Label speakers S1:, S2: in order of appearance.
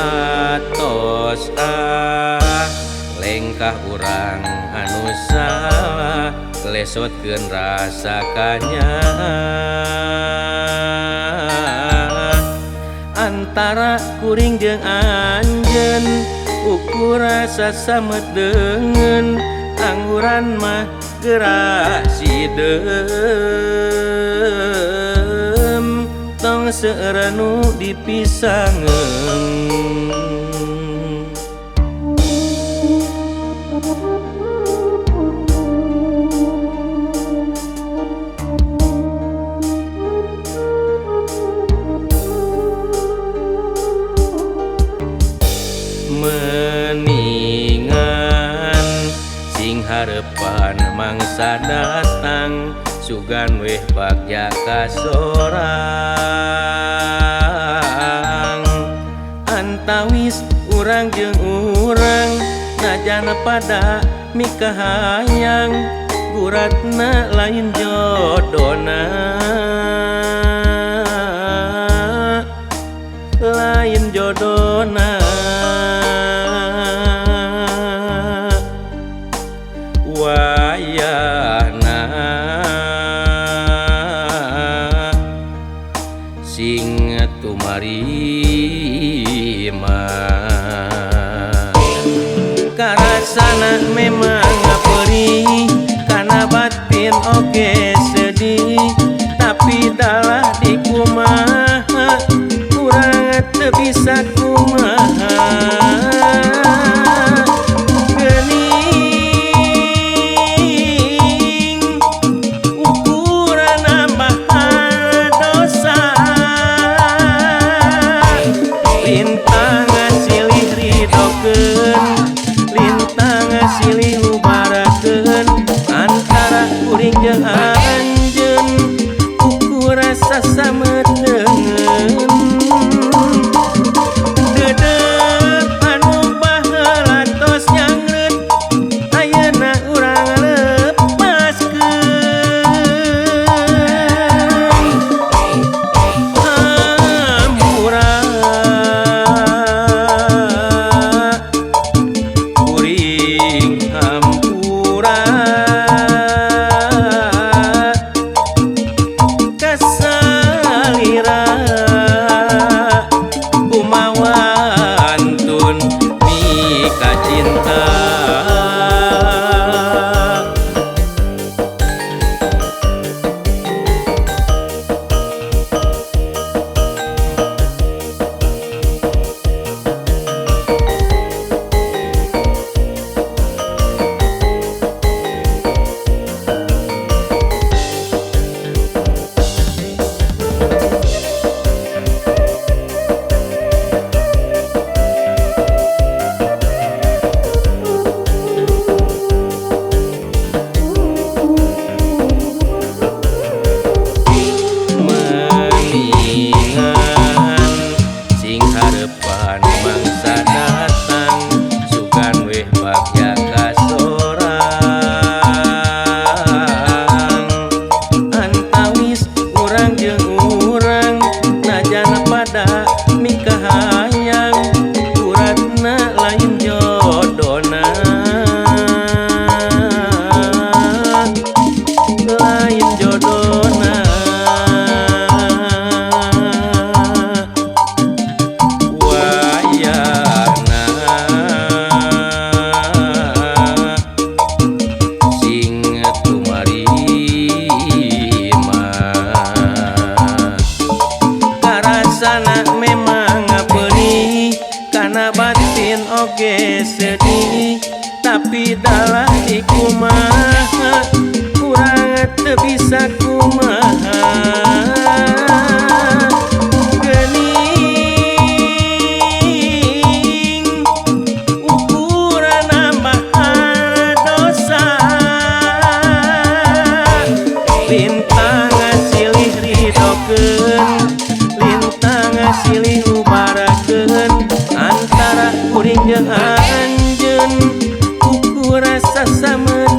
S1: atos lengkah urang anu salah lesotkeun rasakanya antara kuring jeung anjeun ukur rasa samet dengan angguran mah gerak sidem tong seuranu dipisangeun meningan sing harepan mangsa datang sugan weh bagja kasorang antawis urang jeung urang najana pada mikahayang guratna lain jodona lain jodona wayahna sing tumarima karasana memang perih kana batin oge sedih tapi dalah di kumaha urang teu bisa kumaha silih ubarakeun antara kuring jeung anjeun ukur rasa sameteungeun dedep anu baheula tos nyangreut ayeuna urang lepaskeun hampura oge sedih tapi dalah di kumaha urang teu bisa kumaha geuning ukuran nambah dosa lintang silih ridokeun lintang silih ubarakeun antara kuring jeung anjeun ukur rasa sameut